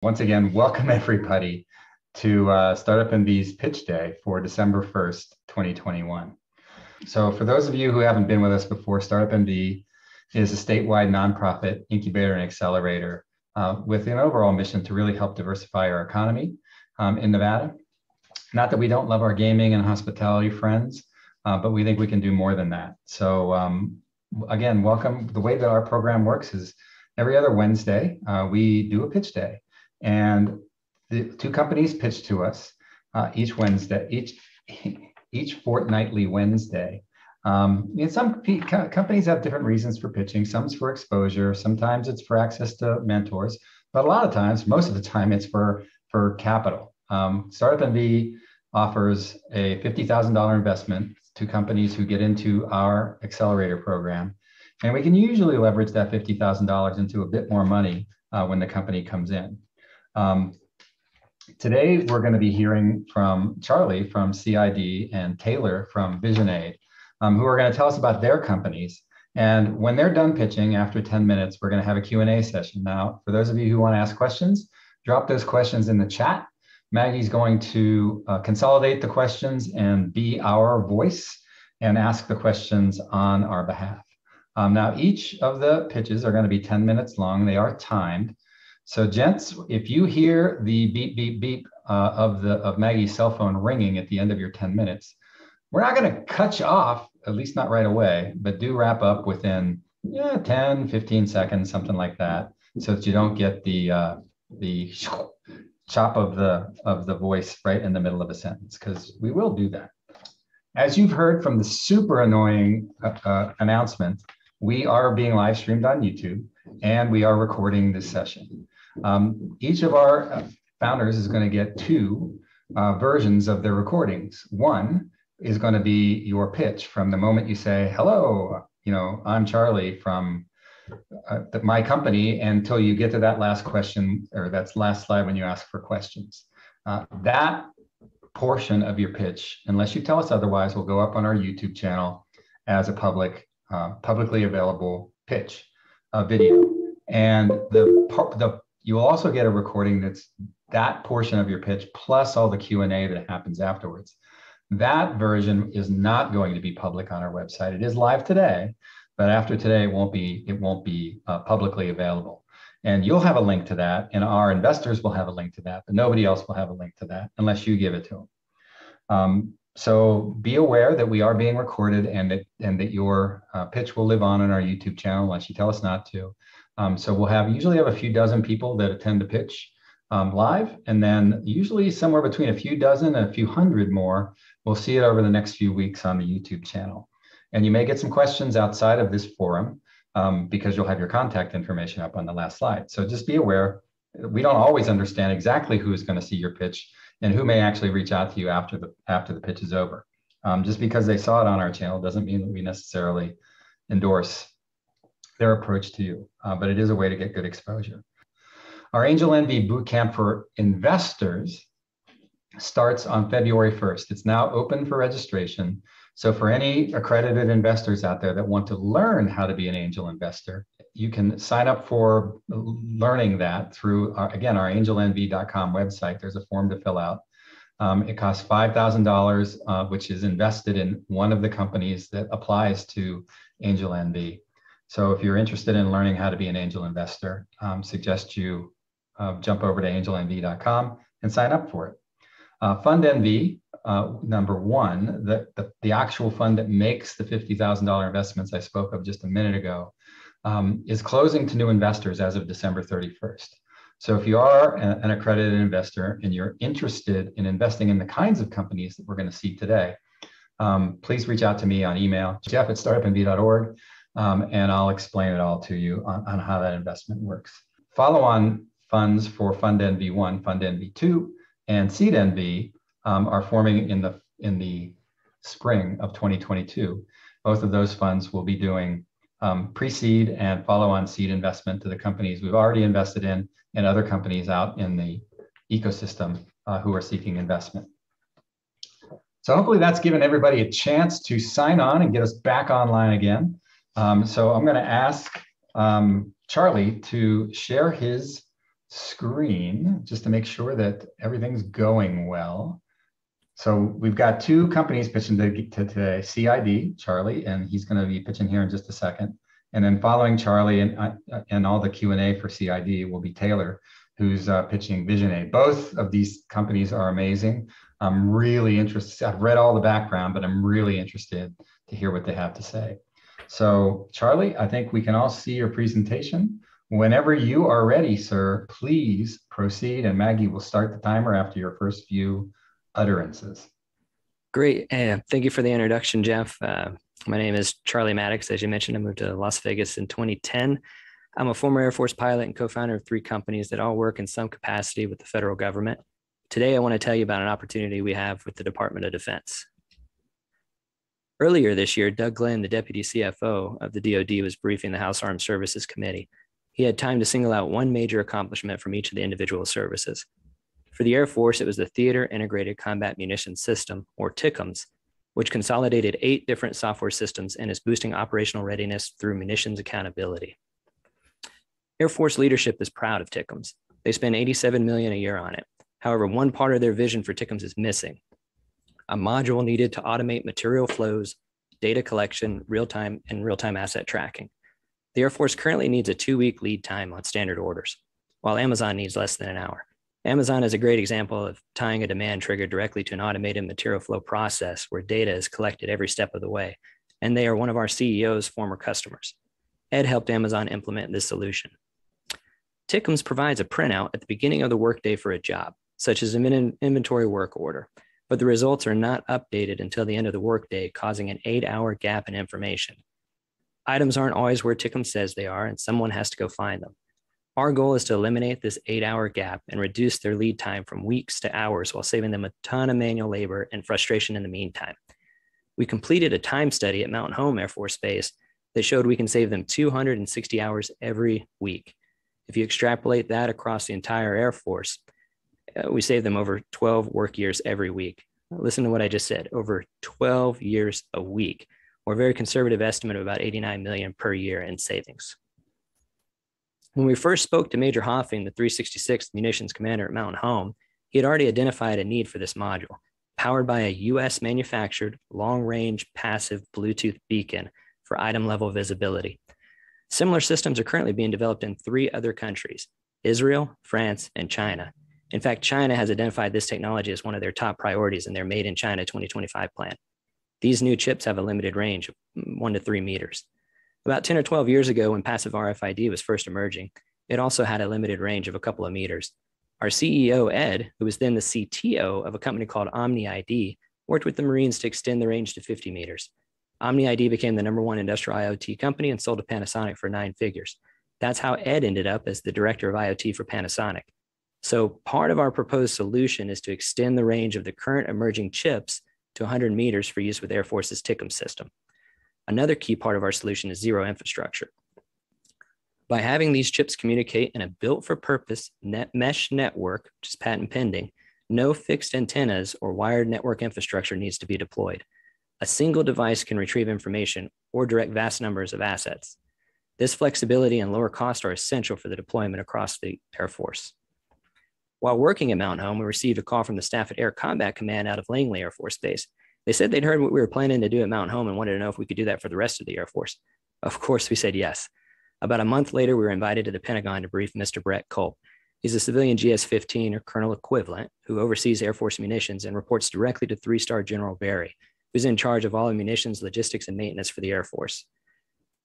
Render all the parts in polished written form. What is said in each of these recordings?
Once again, welcome everybody to Startup MV's Pitch Day for December 1st, 2021. So for those of you who haven't been with us before, Startup MV is a statewide nonprofit incubator and accelerator with an overall mission to really help diversify our economy in Nevada. Not that we don't love our gaming and hospitality friends, but we think we can do more than that. So again, welcome. The way that our program works is every other Wednesday, we do a pitch day. And the two companies pitch to us each Wednesday, each fortnightly Wednesday. And some companies have different reasons for pitching. Some's for exposure. Sometimes it's for access to mentors. But a lot of times, most of the time, it's for capital. Startup MV offers a $50,000 investment to companies who get into our accelerator program. And we can usually leverage that $50,000 into a bit more money when the company comes in. Today, we're going to be hearing from Charlie from CID and Taylor from VisionAid, who are going to tell us about their companies. And when they're done pitching, after 10 minutes, we're going to have a Q&A session. Now, for those of you who want to ask questions, drop those questions in the chat. Maggie's going to consolidate the questions and be our voice and ask the questions on our behalf. Now, each of the pitches are going to be 10 minutes long. They are timed. So gents, if you hear the beep, beep, beep of Maggie's cell phone ringing at the end of your 10 minutes, we're not going to cut you off, at least not right away, but do wrap up within 10, 15 seconds, something like that, so that you don't get the chop of the voice right in the middle of a sentence, because we will do that. As you've heard from the super annoying announcement, we are being live streamed on YouTube, and we are recording this session. Each of our founders is going to get two versions of their recordings. One is going to be your pitch from the moment you say, hello, I'm Charlie from my company, until you get to that last question, or that last slide when you ask for questions. That portion of your pitch, unless you tell us otherwise, will go up on our YouTube channel as a publicly available pitch video. And you will also get a recording that's that portion of your pitch plus all the Q&A that happens afterwards. That version is not going to be public on our website. It is live today, but after today, it won't be publicly available. And you'll have a link to that, and our investors will have a link to that, but nobody else will have a link to that unless you give it to them. So be aware that we are being recorded, and that your pitch will live on our YouTube channel unless you tell us not to. So we'll usually have a few dozen people that attend the pitch live, and then usually somewhere between a few dozen and a few hundred more. We'll see it over the next few weeks on the YouTube channel. And you may get some questions outside of this forum because you'll have your contact information up on the last slide. So just be aware, we don't always understand exactly who's going to see your pitch and who may actually reach out to you after the pitch is over. Just because they saw it on our channel doesn't mean that we necessarily endorse their approach to you, but it is a way to get good exposure. Our Angel Envy Bootcamp for investors starts on February 1st. It's now open for registration. So for any accredited investors out there that want to learn how to be an angel investor, you can sign up for learning that through, our angelenvy.com website. There's a form to fill out. It costs $5,000, which is invested in one of the companies that applies to Angel Envy. So if you're interested in learning how to be an angel investor, suggest you jump over to angelenvy.com and sign up for it. Fund Envy, number one, the actual fund that makes the $50,000 investments I spoke of just a minute ago, is closing to new investors as of December 31st. So if you are an accredited investor and you're interested in investing in the kinds of companies that we're going to see today, please reach out to me on email, jeff@startupmv.org, and I'll explain it all to you on how that investment works. Follow-on funds for Fund Envy 1, Fund Envy 2, and Seed Envy are forming in the spring of 2022. Both of those funds will be doing pre-seed and follow-on seed investment to the companies we've already invested in and other companies out in the ecosystem who are seeking investment. So hopefully that's given everybody a chance to sign on and get us back online again. So I'm going to ask Charlie to share his screen just to make sure that everything's going well. So we've got two companies pitching to today, CID, Charlie, and he's going to be pitching here in just a second. And then following Charlie and all the Q&A for CID will be Taylor, who's pitching Vision A. Both of these companies are amazing. I'm really interested. I've read all the background, but I'm really interested to hear what they have to say. So Charlie, I think we can all see your presentation. Whenever you are ready, sir, please proceed. And Maggie will start the timer after your first few utterances. Great. Thank you for the introduction, Jeff. My name is Charlie Maddox. As you mentioned, I moved to Las Vegas in 2010. I'm a former Air Force pilot and co-founder of 3 companies that all work in some capacity with the federal government. Today, I want to tell you about an opportunity we have with the Department of Defense. Earlier this year, Doug Glenn, the Deputy CFO of the DoD, was briefing the House Armed Services Committee. He had time to single out one major accomplishment from each of the individual services. For the Air Force, it was the Theater Integrated Combat Munitions System, or TICMS, which consolidated 8 different software systems and is boosting operational readiness through munitions accountability. Air Force leadership is proud of TICMS. They spend $87 million a year on it. However, one part of their vision for TICMS is missing: a module needed to automate material flows, data collection, real-time asset tracking. The Air Force currently needs a 2-week lead time on standard orders, while Amazon needs less than an hour. Amazon is a great example of tying a demand trigger directly to an automated material flow process where data is collected every step of the way, and they are one of our CEO's former customers. Ed helped Amazon implement this solution. TICMS provides a printout at the beginning of the workday for a job, such as an inventory work order, but the results are not updated until the end of the workday, causing an 8-hour gap in information. Items aren't always where TICMS says they are, and someone has to go find them. Our goal is to eliminate this 8-hour gap and reduce their lead time from weeks to hours while saving them a ton of manual labor and frustration in the meantime. We completed a time study at Mountain Home Air Force Base that showed we can save them 260 hours every week. If you extrapolate that across the entire Air Force, we save them over 12 work years every week. Listen to what I just said, over 12 years a week, or a very conservative estimate of about $89 million per year in savings. When we first spoke to Major Hoffing, the 366th Munitions Commander at Mountain Home, he had already identified a need for this module, powered by a US manufactured long-range passive Bluetooth beacon for item-level visibility. Similar systems are currently being developed in 3 other countries: Israel, France, and China. In fact, China has identified this technology as one of their top priorities in their Made in China 2025 plan. These new chips have a limited range of 1 to 3 meters. About 10 or 12 years ago, when passive RFID was first emerging, it also had a limited range of a couple of meters. Our CEO, Ed, who was then the CTO of a company called OmniID, worked with the Marines to extend the range to 50 meters. OmniID became the #1 industrial IoT company and sold to Panasonic for 9 figures. That's how Ed ended up as the director of IoT for Panasonic. So part of our proposed solution is to extend the range of the current emerging chips to 100 meters for use with Air Force's TICMS system. Another key part of our solution is zero infrastructure. By having these chips communicate in a built-for-purpose mesh network, which is patent pending, no fixed antennas or wired network infrastructure needs to be deployed. A single device can retrieve information or direct vast numbers of assets. This flexibility and lower cost are essential for the deployment across the Air Force. While working at Mountain Home, we received a call from the staff at Air Combat Command out of Langley Air Force Base. They said they'd heard what we were planning to do at Mountain Home and wanted to know if we could do that for the rest of the Air Force. Of course, we said yes. About a month later, we were invited to the Pentagon to brief Mr. Brett Culp. He's a civilian GS-15 or colonel equivalent who oversees Air Force munitions and reports directly to 3-star General Barry, who's in charge of all the munitions, logistics, and maintenance for the Air Force.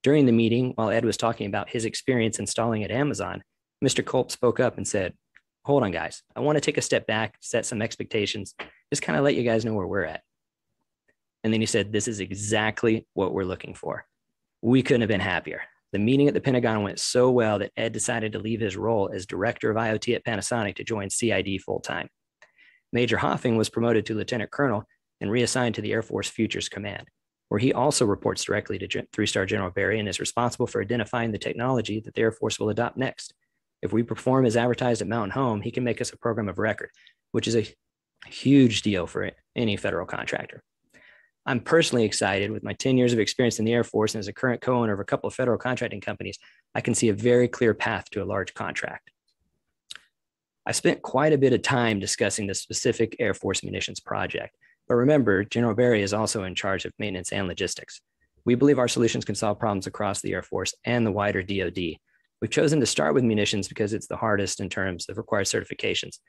During the meeting, while Ed was talking about his experience installing at Amazon, Mr. Culp spoke up and said, "Hold on, guys. I want to take a step back, set some expectations, just kind of let you guys know where we're at." And then he said, "This is exactly what we're looking for." We couldn't have been happier. The meeting at the Pentagon went so well that Ed decided to leave his role as director of IoT at Panasonic to join CID full-time. Major Hoffing was promoted to lieutenant colonel and reassigned to the Air Force Futures Command, where he also reports directly to 3-star General Barry and is responsible for identifying the technology that the Air Force will adopt next. If we perform as advertised at Mountain Home, he can make us a program of record, which is a huge deal for any federal contractor. I'm personally excited. With my 10 years of experience in the Air Force and as a current co-owner of a couple of federal contracting companies, I can see a very clear path to a large contract. I spent quite a bit of time discussing the specific Air Force munitions project. But remember, General Barry is also in charge of maintenance and logistics. We believe our solutions can solve problems across the Air Force and the wider DoD. We've chosen to start with munitions because it's the hardest in terms of required certifications.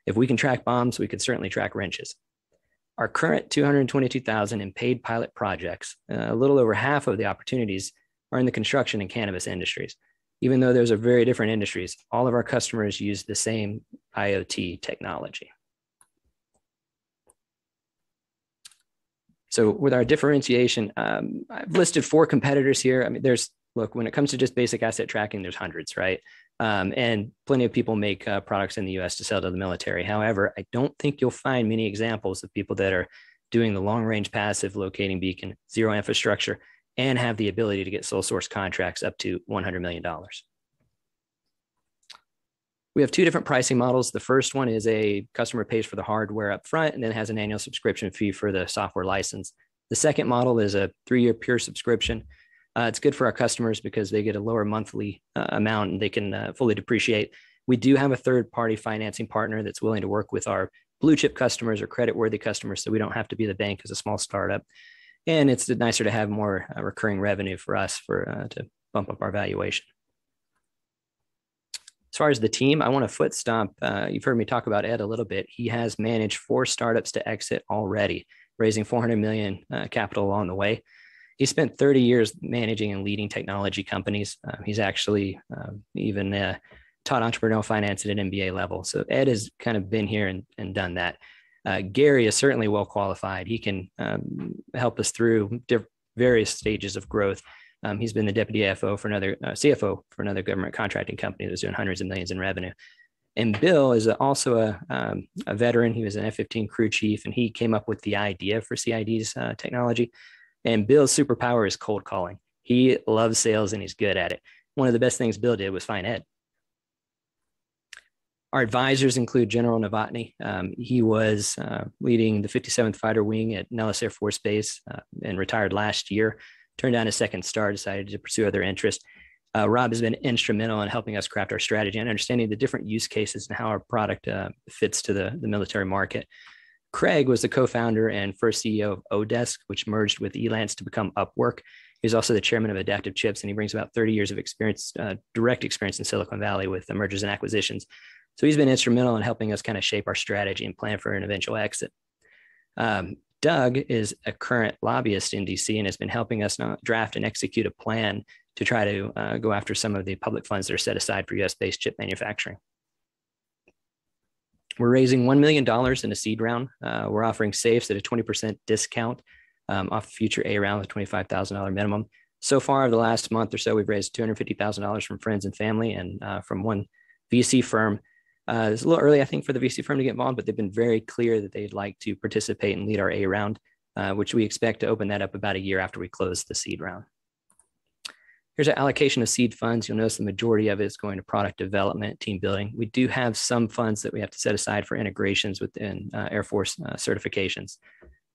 If we can track bombs, we can certainly track wrenches. Our current 222,000 in paid pilot projects, a little over half of the opportunities are in the construction and cannabis industries. Even though those are very different industries, all of our customers use the same IoT technology. So with our differentiation, I've listed 4 competitors here. I mean, look, when it comes to just basic asset tracking, there's hundreds, right? And plenty of people make products in the US to sell to the military. However, I don't think you'll find many examples of people that are doing the long-range passive locating beacon, zero infrastructure, and have the ability to get sole source contracts up to $100 million. We have 2 different pricing models. The first one is a customer pays for the hardware up front and then has an annual subscription fee for the software license. The second model is a 3-year pure subscription. It's good for our customers because they get a lower monthly amount and they can fully depreciate. We do have a third-party financing partner that's willing to work with our blue chip customers or credit-worthy customers, so we don't have to be the bank as a small startup. And it's nicer to have more recurring revenue for us to bump up our valuation. As far as the team, I want to foot stomp. You've heard me talk about Ed a little bit. He has managed 4 startups to exit already, raising $400 million capital along the way. He spent 30 years managing and leading technology companies. He's actually even taught entrepreneurial finance at an MBA level. So Ed has kind of been here and done that. Gary is certainly well qualified. He can help us through various stages of growth. He's been the deputy CFO for another government contracting company that's doing hundreds of millions in revenue. And Bill is also a veteran. He was an F-15 crew chief, and he came up with the idea for CID's technology. And Bill's superpower is cold calling. He loves sales and he's good at it. One of the best things Bill did was find Ed. Our advisors include General Novotny. He was leading the 57th Fighter Wing at Nellis Air Force Base and retired last year. Turned down his second star, decided to pursue other interests. Rob has been instrumental in helping us craft our strategy and understanding the different use cases and how our product fits to the military market. Craig was the co-founder and first CEO of Odesk, which merged with Elance to become Upwork. He's also the chairman of Adaptive Chips, and he brings about 30 years of experience, direct experience in Silicon Valley with mergers and acquisitions. So he's been instrumental in helping us kind of shape our strategy and plan for an eventual exit. Doug is a current lobbyist in DC and has been helping us draft and execute a plan to try to go after some of the public funds that are set aside for US-based chip manufacturing. We're raising $1 million in a seed round. We're offering safes at a 20% discount off future A round with $25,000 minimum. So far, over the last month or so, we've raised $250,000 from friends and family and from one VC firm. It's a little early, I think, for the VC firm to get involved, but they've been very clear that they'd like to participate and lead our A round, which we expect to open that up about a year after we close the seed round. Here's an allocation of seed funds. You'll notice the majority of it is going to product development, team building. We do have some funds that we have to set aside for integrations within Air Force certifications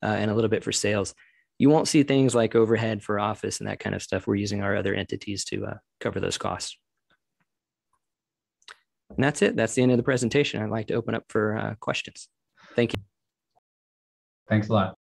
and a little bit for sales. You won't see things like overhead for office and that kind of stuff. We're using our other entities to cover those costs. And that's it. That's the end of the presentation. I'd like to open up for questions. Thank you. Thanks a lot.